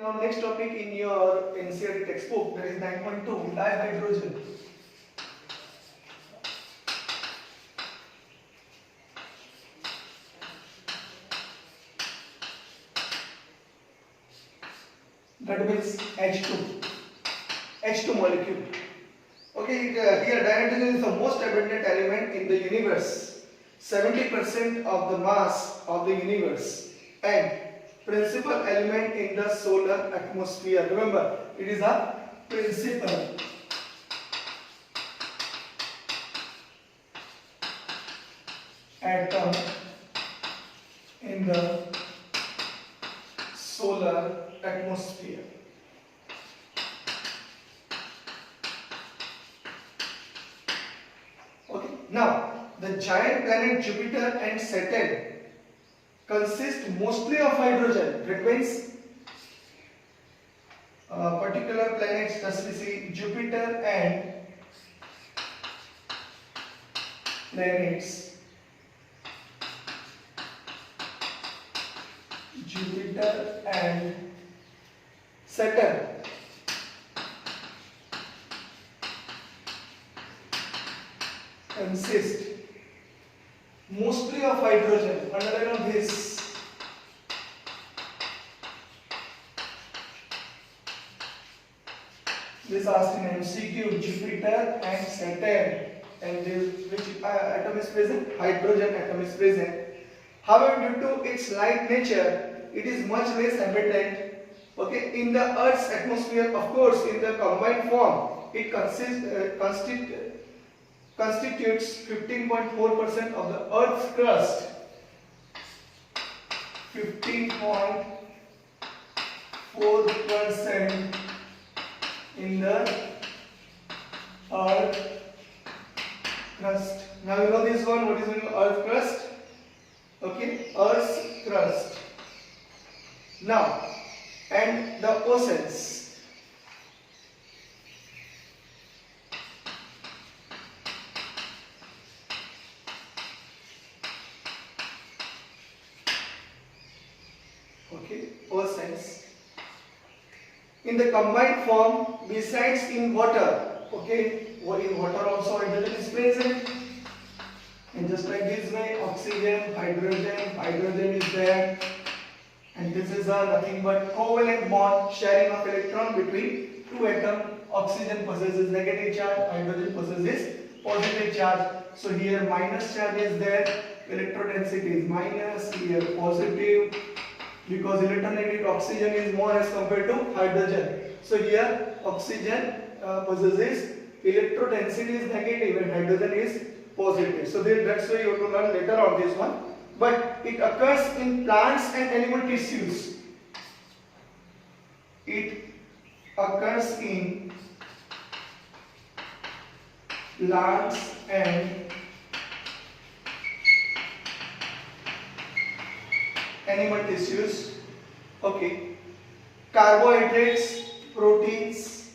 Now next topic in your NCERT textbook, that is 9.2, dihydrogen. That means H2 molecule. Okay, here dihydrogen is the most abundant element in the universe. 70% of the mass of the universe and principal element in the solar atmosphere. Remember, it is a principal atom in the solar atmosphere. Okay, now the giant planet Jupiter and Saturn consist mostly of hydrogen. That means particular planets, just we see Jupiter and planets Jupiter and Saturn consist mostly of hydrogen. Underline on this. This asked in MCQ, Jupiter and Saturn, and which atom is present? Hydrogen atom is present. However, due to its light nature, it is much less abundant. Okay, in the Earth's atmosphere, of course, in the combined form, it constitutes 15.4% of the Earth's crust. 15.4% in the Earth crust. Now you know this one. What is in Earth crust? Okay, Earth's crust. Now, and the oceans. Okay, oceans. In the combined form, besides in water, okay, in water also hydrogen is present. And just like this way, oxygen, hydrogen is there. And this is nothing but covalent bond sharing of electron between two atoms. Oxygen possesses negative charge, hydrogen possesses positive charge. So here minus charge is there, electrodensity is minus, here positive, because electronegative oxygen is more as compared to hydrogen. So here oxygen possesses electrodensity is negative and hydrogen is positive. So that's why you have to learn later on this one. But it occurs in plants and animal tissues. It occurs in plants and animal tissues. Okay. Carbohydrates, proteins.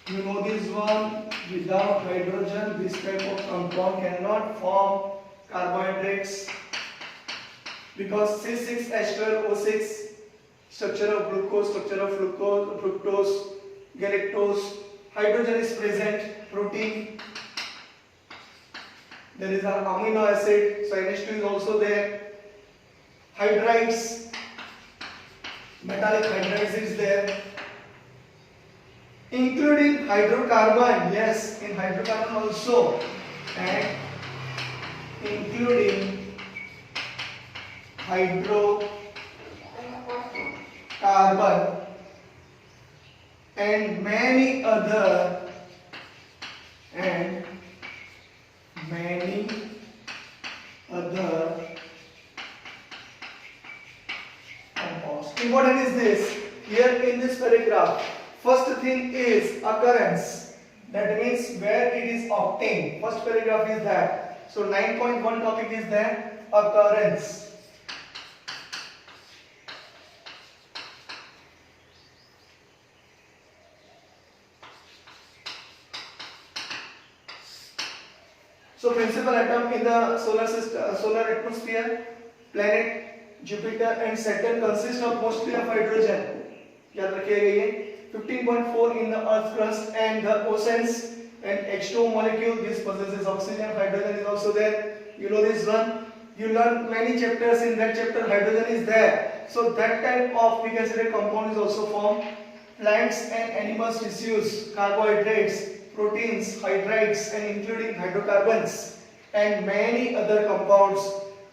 You know this one. Without hydrogen, this type of compound cannot form carbohydrates, because C6H12O6, structure of glucose, structure of fructose, galactose, hydrogen is present, protein. There is an amino acid, so NH2 is also there. Hydrides, metallic hydrides is there, including hydrocarbon. Yes, in hydrocarbon also, and including hydrocarbon and many other compounds. Important is this, here in this paragraph, first thing is occurrence. That means where it is obtained. First paragraph is that. So 9.1 topic is there, occurrence. So principal atom in the solar system, solar atmosphere, planet Jupiter and Saturn consist of mostly of hydrogen. याद रखिएगा ये 15.4 in the earth crust and the oceans, and H2O molecule, this possesses oxygen, hydrogen is also there. You know this one, you learn many chapters, in that chapter hydrogen is there. So that type of, we can say, compound is also formed. Plants and animals tissues, carbohydrates, proteins, hydrates, and including hydrocarbons and many other compounds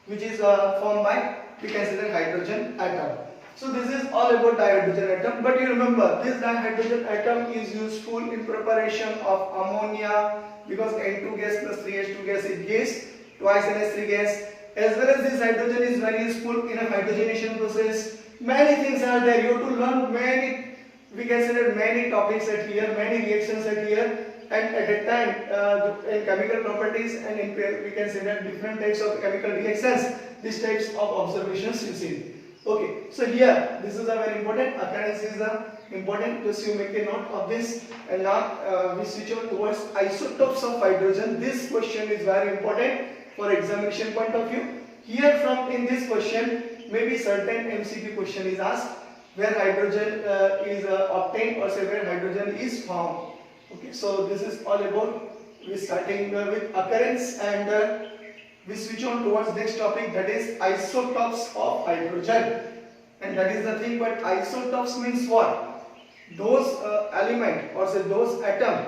which is formed by, we can say, hydrogen atom. So this is all about dihydrogen atom, but you remember this dihydrogen atom is useful in preparation of ammonia, because N2 gas plus 3H2 gas it gives twice NH3 gas. As well as this hydrogen is very useful in a hydrogenation process. Many things are there. You have to learn many, we can say that many topics at here, many reactions at here, and at that time in chemical properties and in, we can say that different types of chemical reactions, these types of observations you see. Okay, so here this is a very important occurrence, is a important, just you make a note of this. And now we switch on towards isotopes of hydrogen. This question is very important for examination point of view. Here from in this question maybe certain MCQ question is asked where hydrogen is obtained, or say where hydrogen is found. Okay, so this is all about, we starting with occurrence, and we switch on towards next topic, that is isotopes of hydrogen. And that is the thing, but isotopes means what? Those element, or say those atom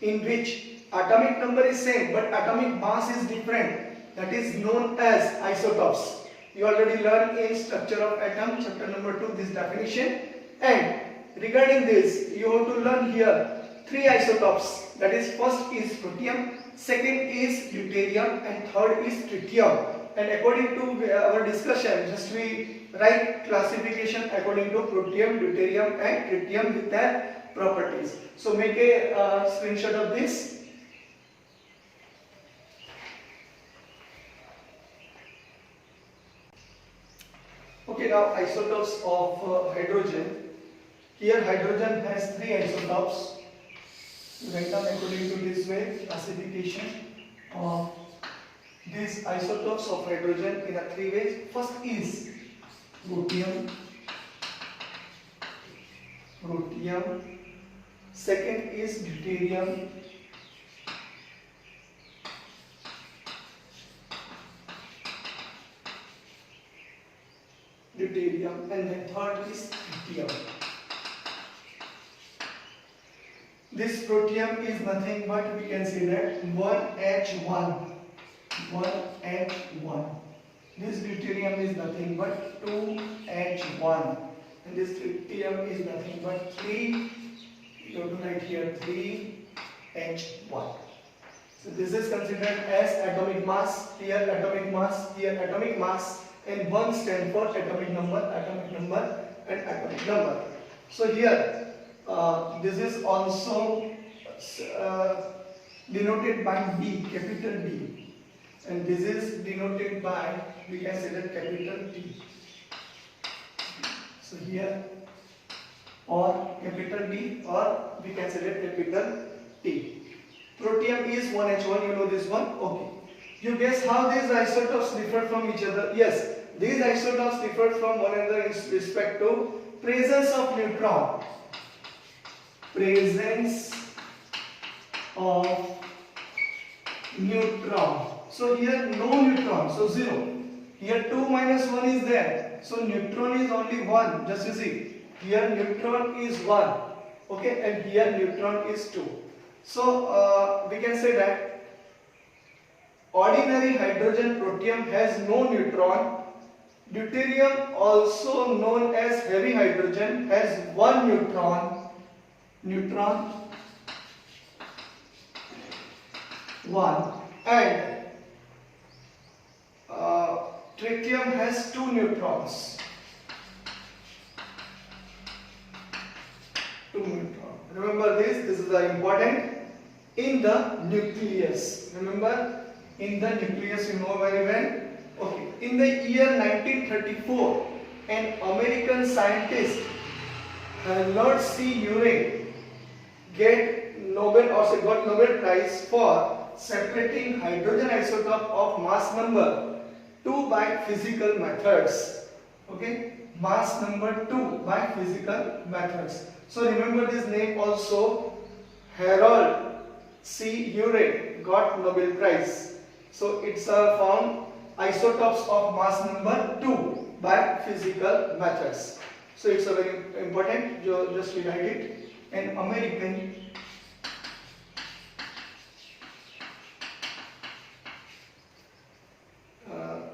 in which atomic number is same but atomic mass is different, that is known as isotopes. You already learned in structure of atom, chapter number 2, this definition. And regarding this, you have to learn here 3 isotopes. That is, first is protium, second is deuterium, and third is tritium. And according to our discussion, just we write classification according to protium, deuterium, and tritium with their properties. So make a screenshot of this. Okay, now isotopes of hydrogen. Here hydrogen has 3 isotopes. You write down according to this way classification of these isotopes of hydrogen in a 3 ways. First is protium, second is deuterium, and then third is tritium. This protium is nothing but, we can say that 1H1. This deuterium is nothing but 2H1, and this tritium is nothing but 3. You have to write here 3H1. So this is considered as atomic mass. Here atomic mass, here atomic mass, and 1 stand for atomic number, and atomic number. So here this is also denoted by B, capital B, and this is denoted by, we can say that, capital T. So here, or capital D, or we can say that capital T. Protium is 1H1, you know this one. Okay. You guess how these isotopes differ from each other? Yes, these isotopes differ from one another in respect to presence of neutron. Presence of neutron. So here no neutron, so 0. Here 2 minus 1 is there. So neutron is only 1. Just you see. Here neutron is 1. Okay, and here neutron is 2. So we can say that ordinary hydrogen protium has no neutron. Deuterium, also known as heavy hydrogen, has 1 neutron. 1, and tritium has 2 neutrons. 2 neutrons. Remember this is very important. In the nucleus, remember, in the nucleus, you know very well. Okay, in the year 1934, an American scientist, Lord C. Urey, got Nobel Prize for separating hydrogen isotope of mass number 2 by physical methods. Okay, mass number 2 by physical methods. So remember this name also. Harold C. Urey got Nobel Prize. So it's found isotopes of mass number 2 by physical methods. So it's a very important, just rewrite it. An American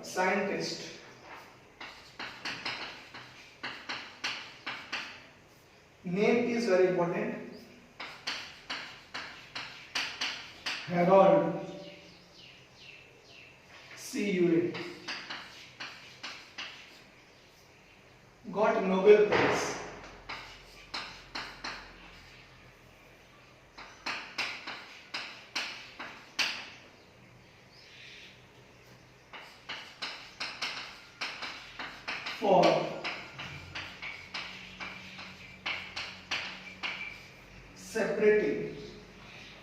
scientist name is very important. Harold C. Urey got Nobel Prize. For separating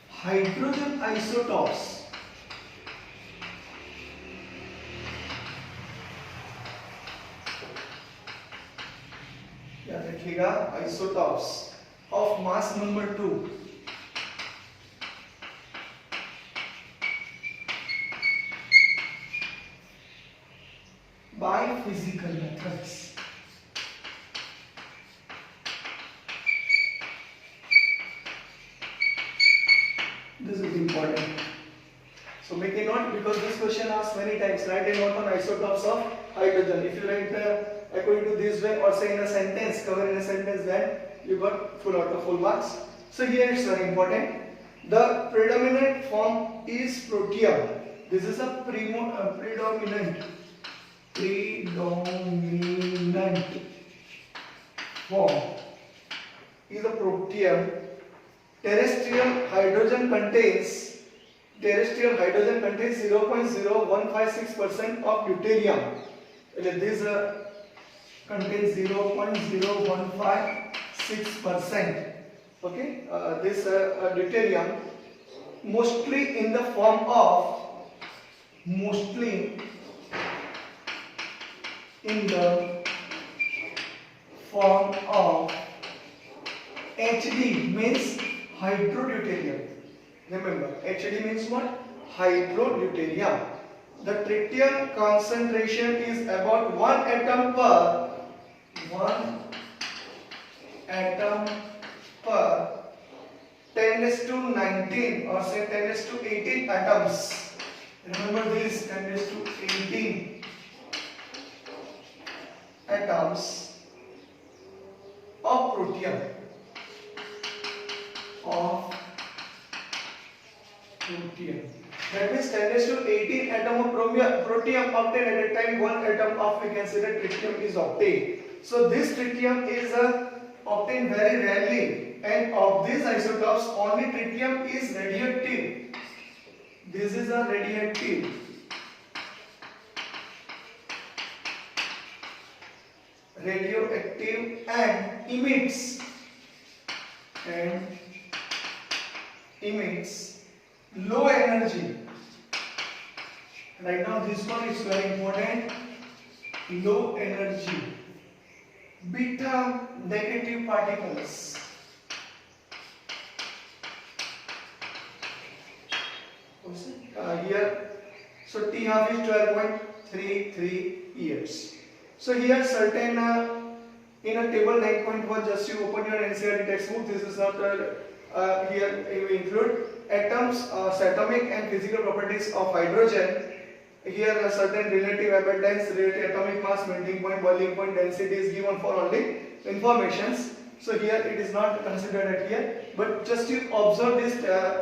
hydrogen isotopes याद रखिएगा isotopes of mass number 2 by physical methods. This is important. So make a note because this question asked many times. Write a note on isotopes of hydrogen. If you write according to this way or say in a sentence, cover in a sentence, then you got full out of full marks. So here it's very important. The predominant form is protium. This is a predominant form is a protium. Terrestrial hydrogen contains 0.0156% of deuterium. This contains 0.015%. Okay, this deuterium mostly in the form of HD means hydrodeuterium. Remember, HD means what? Hydrodeuterium. The tritium concentration is about 1 atom per 10⁻⁹ or say 10⁻18 atoms. Remember this, 10⁻18 atoms of protium. That means 10⁻18 atom of protium obtained at a time, 1 atom of we can say that tritium is obtained. So this tritium is obtained very rarely, and of these isotopes only tritium is radioactive. This is a radioactive. And emits low energy. Right now this one is very important. Low energy beta negative particles. Here, so T half is 12.33 years. So here certain in a table 9.1, just you open your NCERT textbook. This is not here you include atoms, atomic and physical properties of hydrogen. Here a certain relative abundance, relative atomic mass, melting point, boiling point, density is given for only informations. So here it is not considered at here, but just you observe this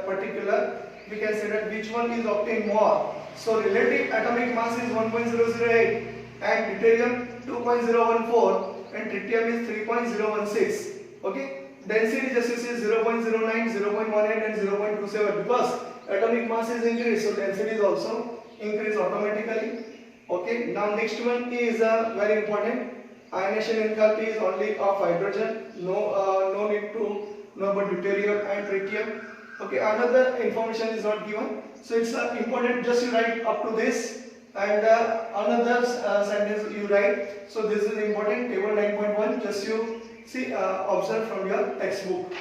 particular, we can say that which one is obtained more. So relative atomic mass is 1.008 and deuterium 2.014 and tritium is 3.016. Okay, density just you see 0.09, 0.18 and 0.27 because atomic mass is increased, so density is also increase automatically. Okay, now next one is very important. Ionization enthalpy is only of hydrogen. No need to know about deuterium and tritium. Okay, another information is not given, so it's important. Just you write up to this And another sentence you write. So this is important, table 9.1. Just you see, observe from your textbook.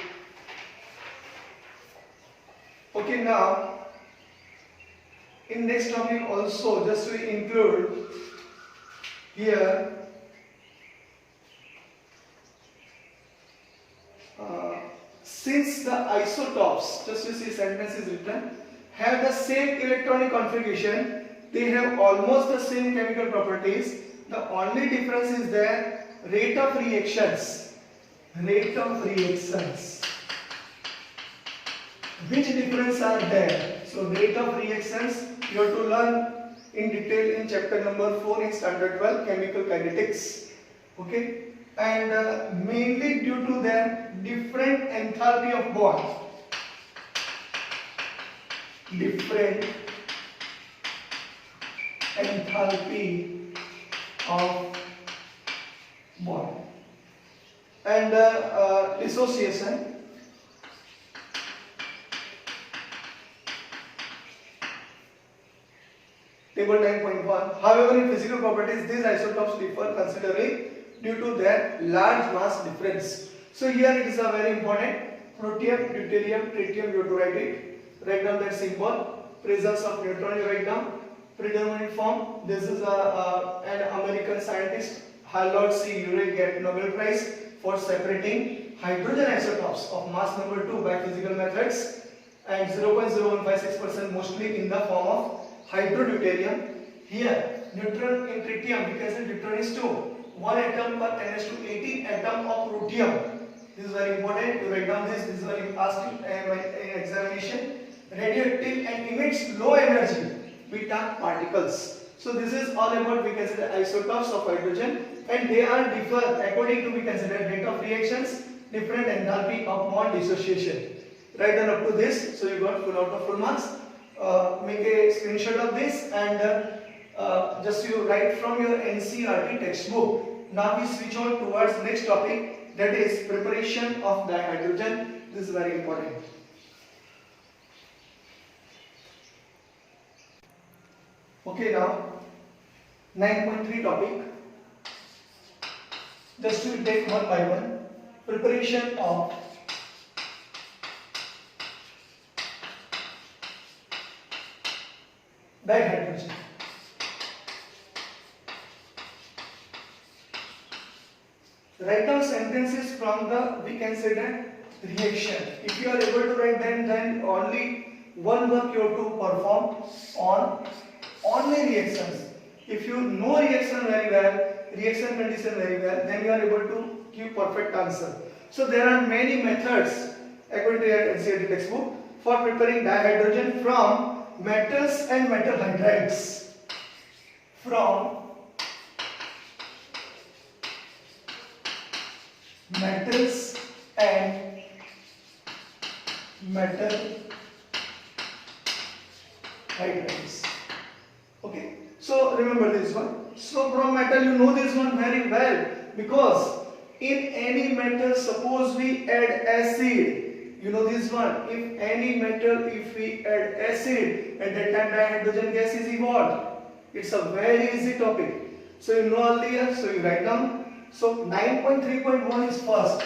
Okay, now in next topic also just we include here since the isotopes, just you see sentence is written, have the same electronic configuration, they have almost the same chemical properties. The only difference is their rate of reactions. Rate of reactions. Which difference are there? So rate of reactions you have to learn in detail in chapter number 4 in standard 12 chemical kinetics. Okay, and mainly due to their different enthalpy of bond. Different enthalpy of bond and dissociation. Table 9.1. However, in physical properties, these isotopes differ considerably due to their large mass difference. So here it is a very important protium, deuterium, tritium. You have to write it. Write down that symbol. Presence of neutron. You write down. Predominant form. This is an American scientist, Harold C. Urey, get Nobel Prize for separating hydrogen isotopes of mass number 2 by physical methods, and 0.0156% mostly in the form of hydrodeuterium. Here neutron in tritium, we can say deuterium is 2, 1 atom per 10⁻18 atom of protium. This is very important to write down. This is very asked in examination. Radioactive and emits low energy beta particles. So this is all about, we consider isotopes of hydrogen, and they are differ according to, we consider rate of reactions, different enthalpy of bond dissociation. Write down up to this. So you got full out of full marks. Make a screenshot of this and just you write from your NCERT textbook. Now we switch on towards next topic, that is preparation of dihydrogen. This is very important. Okay, now 9.3 topic. Just to take one by one. Preparation of dihydrogen. Write down sentences from the, we can say that, reaction. If you are able to write them, then only one work you have to perform on only reactions. If you know reaction very well, reaction condition very well, then you are able to give perfect answer. So there are many methods according to your NCERT textbook for preparing dihydrogen from metals and metal hydrides. From metals and metal hydrides. Okay, so remember this one. So from metal, you know this one very well, because in any metal, suppose we add acid, you know this one. If any metal, if we add acid, at that time dihydrogen gas is evolved. It's a very easy topic. So you know earlier, so you write down. So 9.3.1 is first.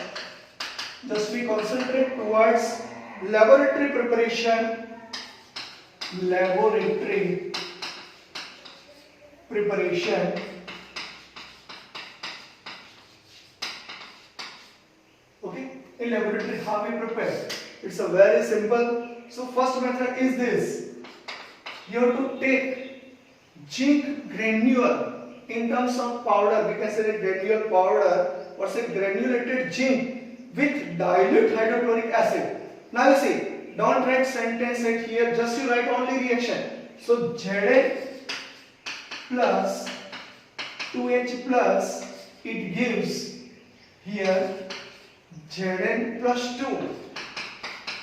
Just we concentrate towards laboratory preparation. Laboratory preparation. Okay, in laboratory how we prepare? It's a very simple. So first method is this. You have to take zinc granule in terms of powder. We can say that granule powder or say granulated zinc with dilute hydrochloric acid. Now you see, don't write sentence at here, just you write only reaction. So Za plus 2H plus, it gives here Zn plus 2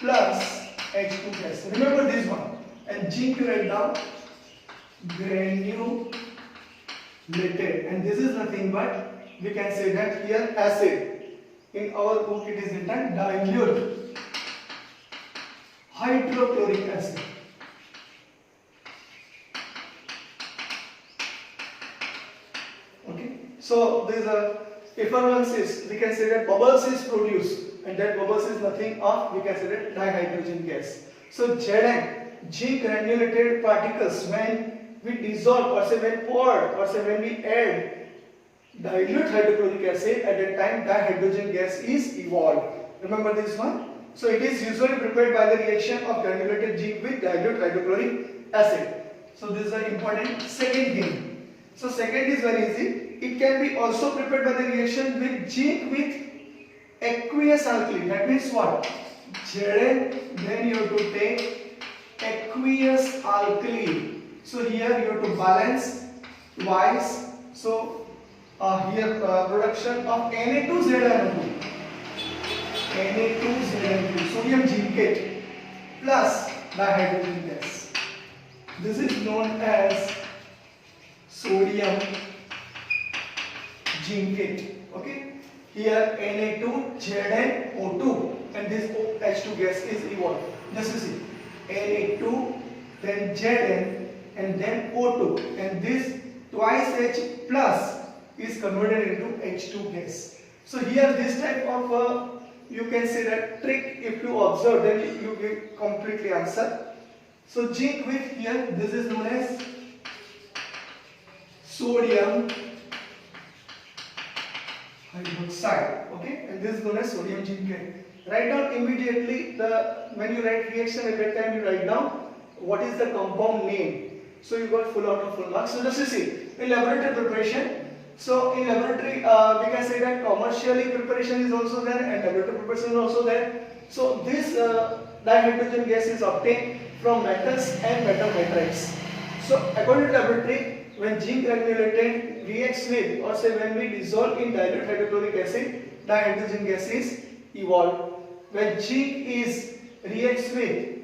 plus H2 gas. Remember this one. And zinc you write down granulated, and this is nothing but, we can say that here acid. In our book it is written dilute hydrochloric acid. So there is a effervescence, we can say that bubbles is produced, and that bubbles is nothing of, we can say that, dihydrogen gas. So Zn, zinc granulated particles, when we dissolve or say when poured or say when we add dilute hydrochloric acid, at that time dihydrogen gas is evolved. Remember this one? So it is usually prepared by the reaction of granulated zinc with dilute hydrochloric acid. So this is an important second thing. So second is very easy. It can be also prepared by the reaction with zinc with aqueous alkali. That means what? Zn, then you have to take aqueous alkali. So here you have to balance twice. So here production of Na2ZnO2, Na2ZnO2, sodium zincate plus dihydrogen gas. This is known as sodium zincate. Okay, here Na2ZnO2 and this H2 gas is evolved. Just you see, Na2, then Zn, and then O2, and this twice H plus is converted into H2 gas. So here this type of you can say that trick, if you observe, then you will completely answer. So zinc with here, this is known as sodium hydroxide, okay, and this is known as sodium zincate. Write down immediately when you write reaction, at that time you write down what is the compound name. So you got full out of full marks. So just you see, in laboratory preparation. So in laboratory, we can say that commercially preparation is also there and laboratory preparation is also there. So this dihydrogen gas is obtained from metals and metal hydrides. So according to laboratory, when zinc granulated reacts with, or say when we dissolve in dilute hydrochloric acid, dihydrogen gas is evolved. When zinc is reacts with,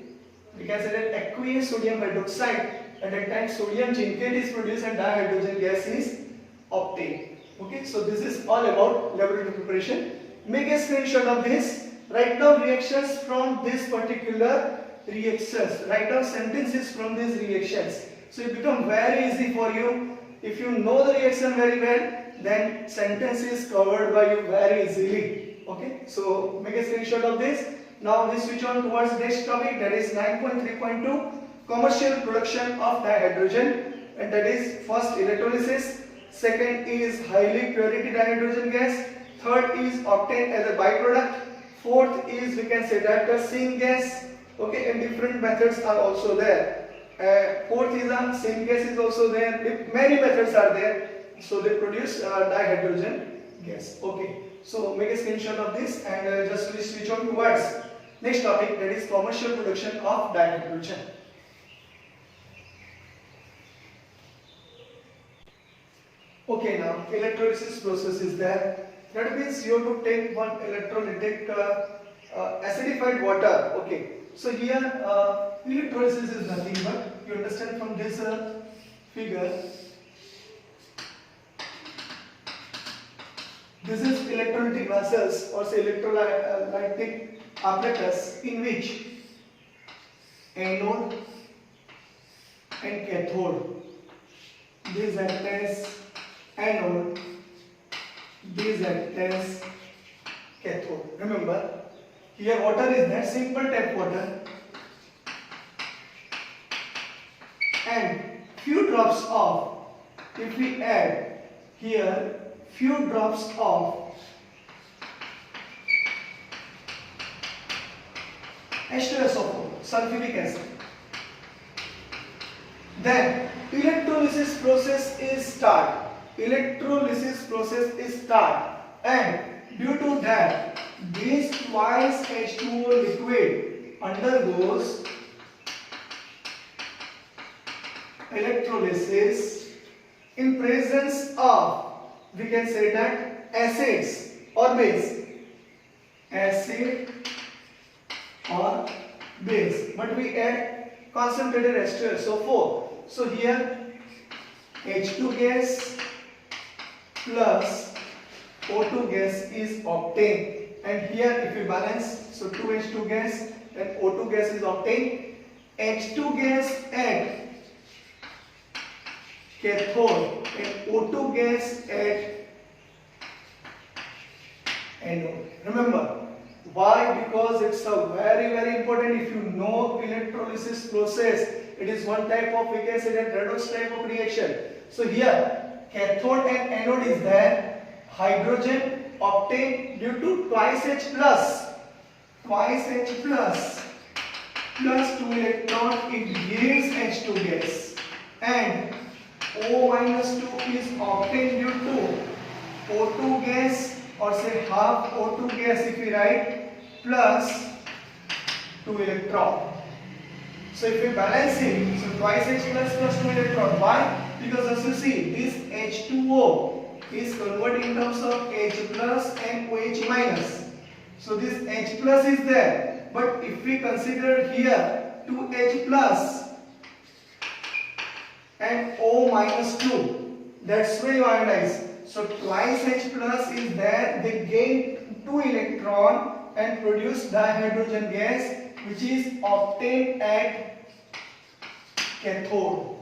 we can say that aqueous sodium hydroxide, at that time sodium zincate is produced and dihydrogen gas is obtained. Okay, so this is all about laboratory preparation. Make a screenshot of this. Write down reactions from this particular reactions. Write down sentences from these reactions. So it becomes very easy for you. If you know the reaction very well, then sentence is covered by you very easily. Okay, so make a screenshot of this. Now we switch on towards next topic, that is 9.3.2, commercial production of dihydrogen, and that is first electrolysis, second is highly purity dihydrogen gas, third is obtained as a byproduct, fourth is, we can say that, the syngas. Okay, and different methods are also there. Fourth is a syngas is also there. Many methods are there, so they produce dihydrogen gas. Okay, so make a screenshot of this and just switch on towards next topic, that is commercial production of dihydrogen. Okay, now electrolysis process is there. That means you have to take one electrolytic acidified water. Okay, so here electrolysis is nothing but, you understand from this figure, this is electrolytic vessels or say electrolytic apparatus in which anode and cathode, these act as anode, these act as cathode. Remember, here water is that simple tap water and few drops of, if we add here few drops of H2SO4, sulfuric acid, then electrolysis process is start. Electrolysis process is start, and due to that this twice H2O liquid undergoes electrolysis in presence of, we can say that, acids or base, acid or base, but we add concentrated H2SO4. So here H2 gas plus O2 gas is obtained, and here if we balance, so 2H2 gas and O2 gas is obtained. H2 gas at cathode and O2 gas at anode. Remember, why? Because it's a very important. If you know electrolysis process, it is one type of, we can say that, redox type of reaction. So here cathode and anode is there. Hydrogen obtained due to twice H plus plus 2 electron, it gives H2 gas, and O minus 2 is obtained due to O2 gas, or say half O2 gas if we write, plus 2 electron. So if we balance it, so twice H plus 2 electron. Why? Because as you see, this H2O is converted in terms of H plus and OH minus. So this H plus is there, but if we consider here 2H plus and O minus 2, that's why you ionize. So twice H plus is there, they gain 2 electron and produce dihydrogen gas, which is obtained at cathode.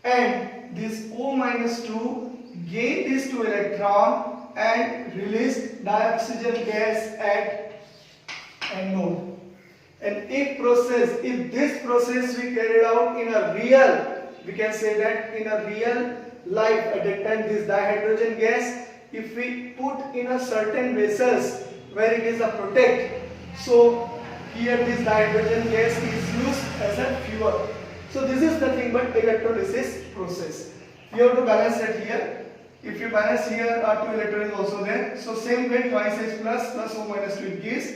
And this O minus 2 gain this 2 electron and release dioxygen gas at anode. And if this process we carried out in a real, we can say that in a real life, at that time this dihydrogen gas, if we put in a certain vessels where it is a protect, so here this dihydrogen gas is used as a fuel. So this is nothing but electrolysis process. You have to balance that here. If you balance here, 2 electron is also there. So same way, twice H plus O minus 2 gives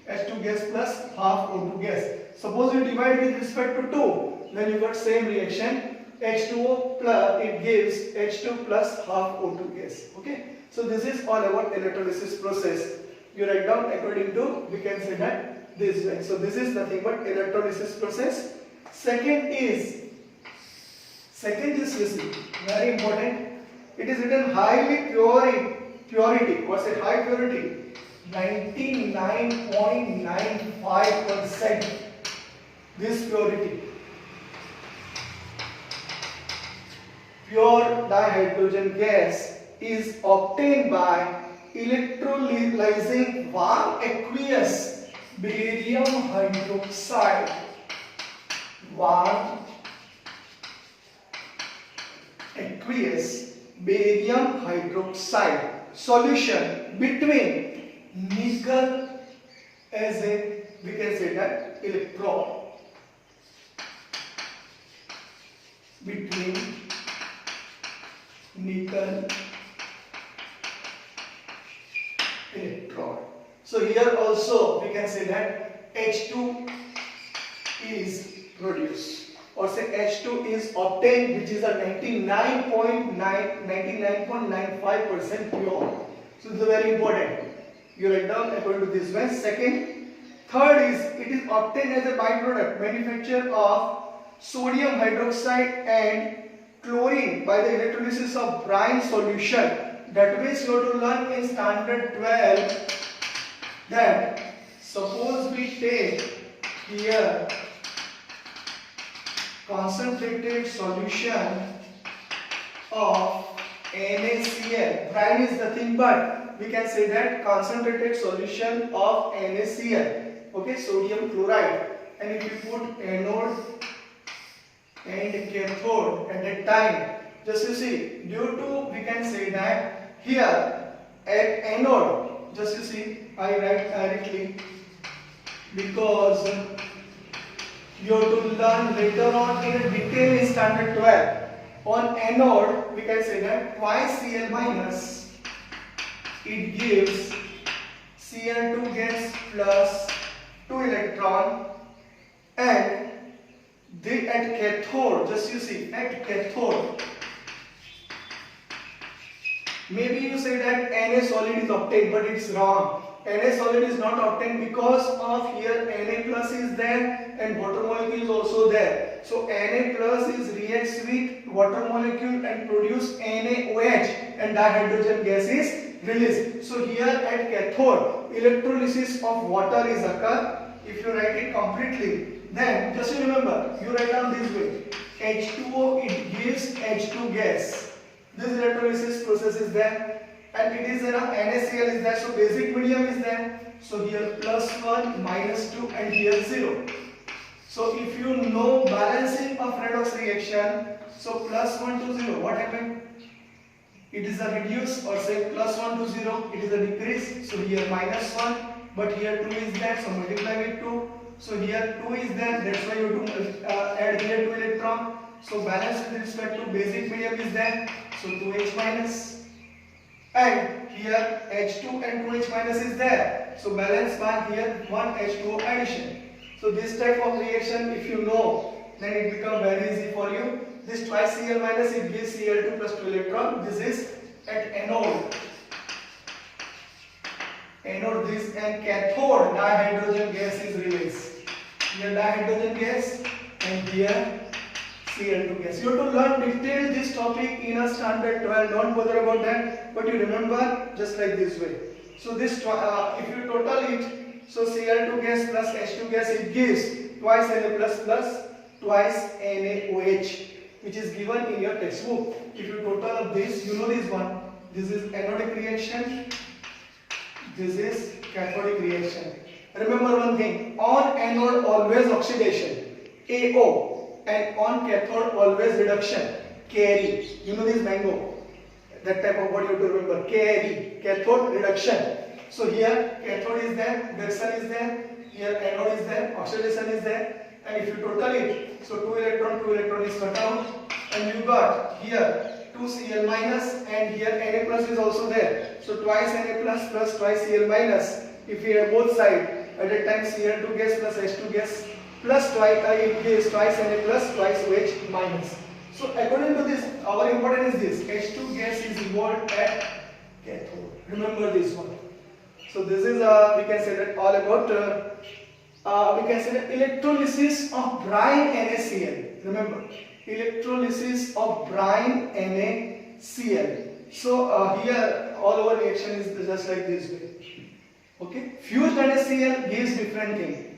H2 gas plus half O2 gas. Suppose you divide with respect to 2, then you got same reaction. H2O plus, it gives H2 plus half O2 gas. Okay. So this is all about electrolysis process. You write down according to, we can say that this way. So this is nothing but electrolysis process. Second is you see, very important. It is written highly purity, or say high purity, 99.95%. This purity, pure dihydrogen gas is obtained by electrolyzing warm aqueous barium hydroxide. Warm aqueous barium hydroxide solution between nickel as a, we can say that, electrode, between nickel electrode. So here also we can say that H2 is produced, or say H2 is obtained, which is a 99.95% pure. So this is very important. You write down according to this one. Third is, it is obtained as a byproduct manufacture of sodium hydroxide and chlorine by the electrolysis of brine solution. That means you have to learn in standard 12 that suppose we take here concentrated solution of NaCl. Brine is nothing but, we can say that, concentrated solution of NaCl, okay, sodium chloride. And if you put anode and cathode at that time, just you see, due to, we can say that here at anode, just you see, I write directly because you have to learn later on in detail in standard 12. On anode, we can say that twice Cl minus, it gives Cl2 gas plus 2 electron, and they at cathode, just you see, at cathode, maybe you say that Na solid is obtained, but it's wrong. Na solid is not obtained because of here Na plus is there and water molecule is also there. So Na plus is reacts with water molecule and produce NaOH, and dihydrogen gas is released. So here at cathode, electrolysis of water is occur. If you write it completely, then just remember, you write down this way, H2O, it gives H2 gas. This electrolysis process is there, and it is NaCl is there, so basic medium is there. So here +1, -2, and here 0. So if you know balancing of redox reaction, so +1 to 0, what happened? It is a reduce, or say +1 to 0, it is a decrease. So here -1, but here 2 is there, so multiply with 2. So here 2 is there, that's why you have to add here 2 electron. So balance with respect to basic medium is there, so 2H minus. And here H2 and 2H minus is there, so balance by here 1 H2O addition. So this type of reaction, if you know, then it becomes very easy for you. This twice Cl minus, it gives Cl2 plus 2 electron. This is at anode. Anode this, and cathode dihydrogen gas is released. Here dihydrogen gas and here Cl2 gas. You have to learn detail this topic in a standard 12. Don't bother about that, but you remember just like this way. So this if you total it, so Cl2 gas plus H2 gas, it gives twice Na plus plus twice NaOH, which is given in your textbook. If you total of this, you know this one. This is anodic reaction. This is cathodic reaction. Remember one thing: on anode always oxidation, AO. And on cathode always reduction, carry. You know this mango, that type of what you have to remember, carry, cathode reduction. So here cathode is there, reduction is there, here anode is there, oxidation is there, and if you total it, so 2 electron is cut out, and you got here 2 Cl minus, and here Na plus is also there, so twice Na plus plus twice Cl minus. If you have both sides, at that time Cl2 gas plus H2 gas plus twice, it gives twice Na plus twice OH minus. So according to this, our important is this: H2 gas is involved at cathode. Remember this one. So this is we can say that all about we can say that electrolysis of brine NaCl. Remember, electrolysis of brine NaCl. So here all our reaction is just like this way. Okay, fused NaCl gives different thing.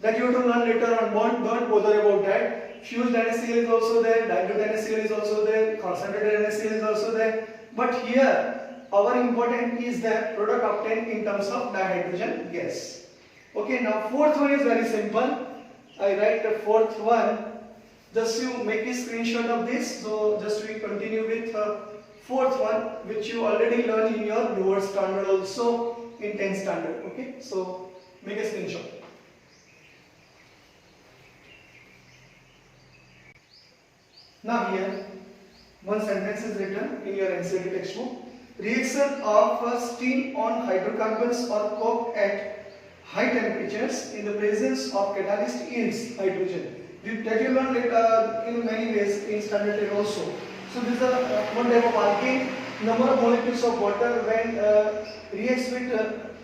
That you have to learn later on. Don't bother about that. Fused NaCl is also there, dilute NaCl is also there, concentrated NaCl is also there. But here, our important is the product obtained in terms of dihydrogen gas. Okay, now fourth one is very simple. I write the fourth one. Just you make a screenshot of this. So just we continue with fourth one, which you already learned in your lower standard also in 10th standard. Okay, so make a screenshot. Now here, one sentence is written in your NCERT textbook. Reaction of steam on hydrocarbons or coke at high temperatures in the presence of catalyst yields hydrogen. That you learn later in many ways in standard 10 also. So this is one type of alkane. Number of molecules of water when reacts with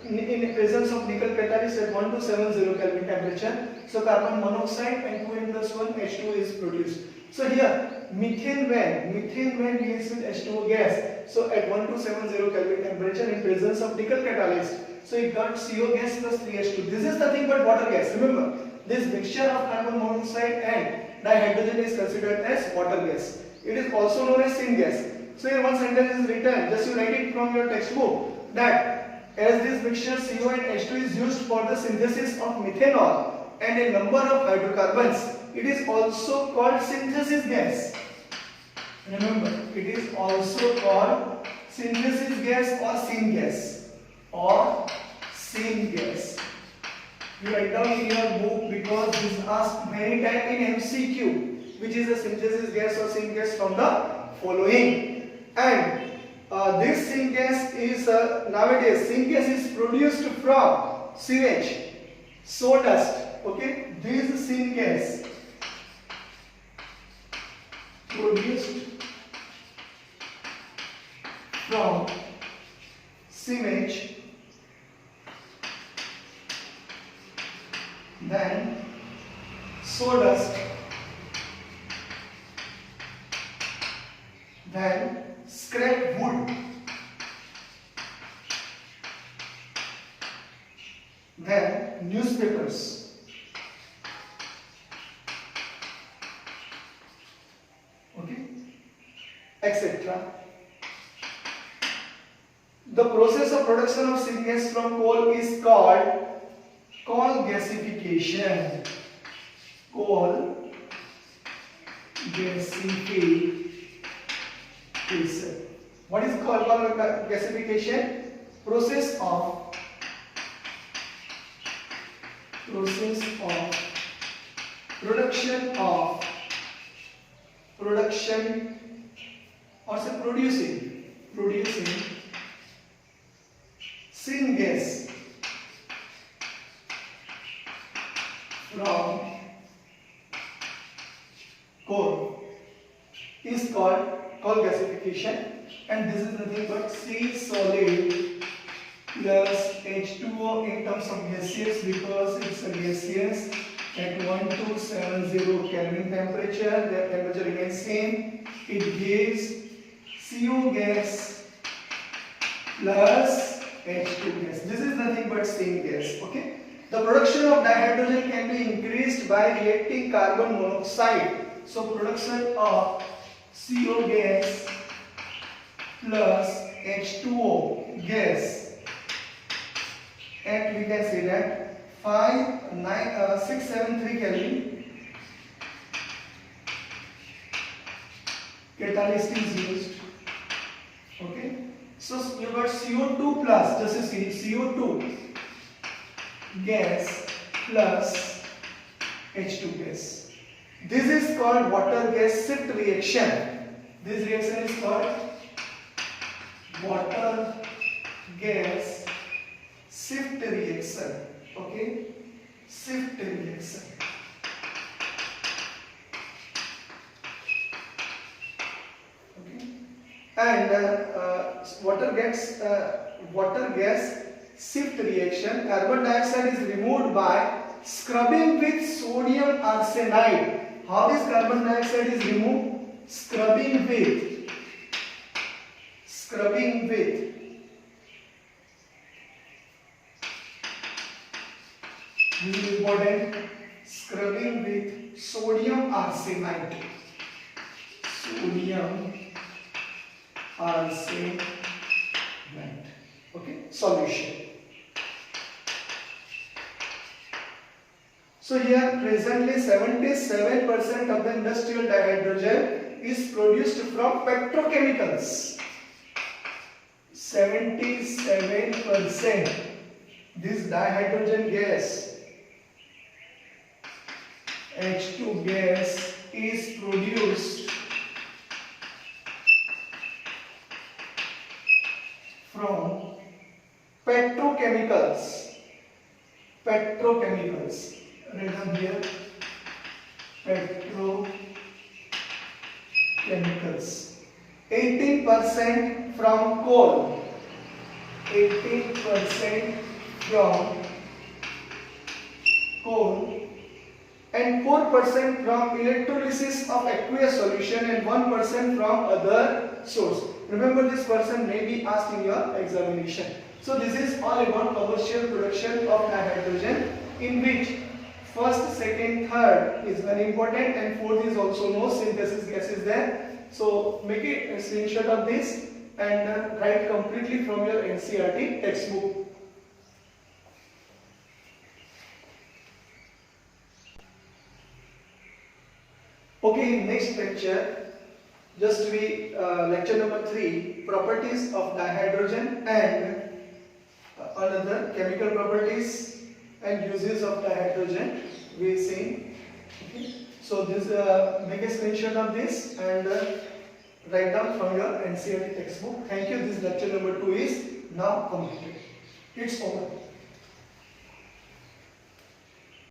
in the presence of nickel catalyst at 1270 Kelvin temperature. So carbon monoxide and 2N plus 1 H2 is produced. So here methane when reacts with H2O gas, so at 1270 Kelvin temperature in presence of nickel catalyst, so it got CO gas plus 3H2. This is nothing but water gas. Remember, this mixture of carbon monoxide and dihydrogen is considered as water gas. It is also known as syngas. So here one sentence is written, just you write it from your textbook, that as this mixture CO and H2 is used for the synthesis of methanol and a number of hydrocarbons, it is also called synthesis gas. Remember, it is also called synthesis gas or syngas or syngas. You write down in your book because this is asked many times in MCQ, which is a synthesis gas or syngas from the following. And this syngas is nowadays syngas is produced from sewage, sawdust. Okay, this syngas produced from sewage, then sawdust, then scrap wood, then newspapers, okay, etc. The process of production of syngas from coal is called gasification. Coal gasification. What is called gasification? Process of production or say producing syngas from coal is called gasification, and this is nothing but C solid plus H2O in terms of gaseous, because it's a gaseous at 1270 Kelvin temperature. The temperature remains same. It gives CO gas plus H2 gas. This is nothing but same gas. Okay. The production of dihydrogen can be increased by reacting carbon monoxide. So production of CO gas plus H2O gas at, we can say that 673 Kelvin. Catalyst is used. Okay. So you got CO2 plus, just see CO2 gas plus H2 gas. This is called water gas shift reaction. This reaction is called water gas shift reaction. Okay, shift reaction. Okay, and water gas shift reaction. Carbon dioxide is removed by scrubbing with sodium arsenide. How this carbon dioxide is removed? Scrubbing with. This is important. Scrubbing with sodium arsenide. Okay, solution. So here presently 77% of the industrial dihydrogen is produced from petrochemicals. 77%. This dihydrogen gas, H2 gas, is produced from petrochemicals. Write down here, petrochemicals. 18% from coal. 18% from coal and 4% from electrolysis of aqueous solution and 1% from other source. Remember, this person may be asked in your examination. So this is all about commercial production of dihydrogen, in which first, second, third is very important, and fourth is also no synthesis gas is there. So make a screenshot of this and write completely from your NCERT textbook. Okay, next lecture, just we lecture number 3, properties of dihydrogen and another chemical properties and uses of dihydrogen we see. Okay. So this make a screenshot of this and write down from your NCERT textbook. Thank you. This lecture number 2 is now completed. It's over.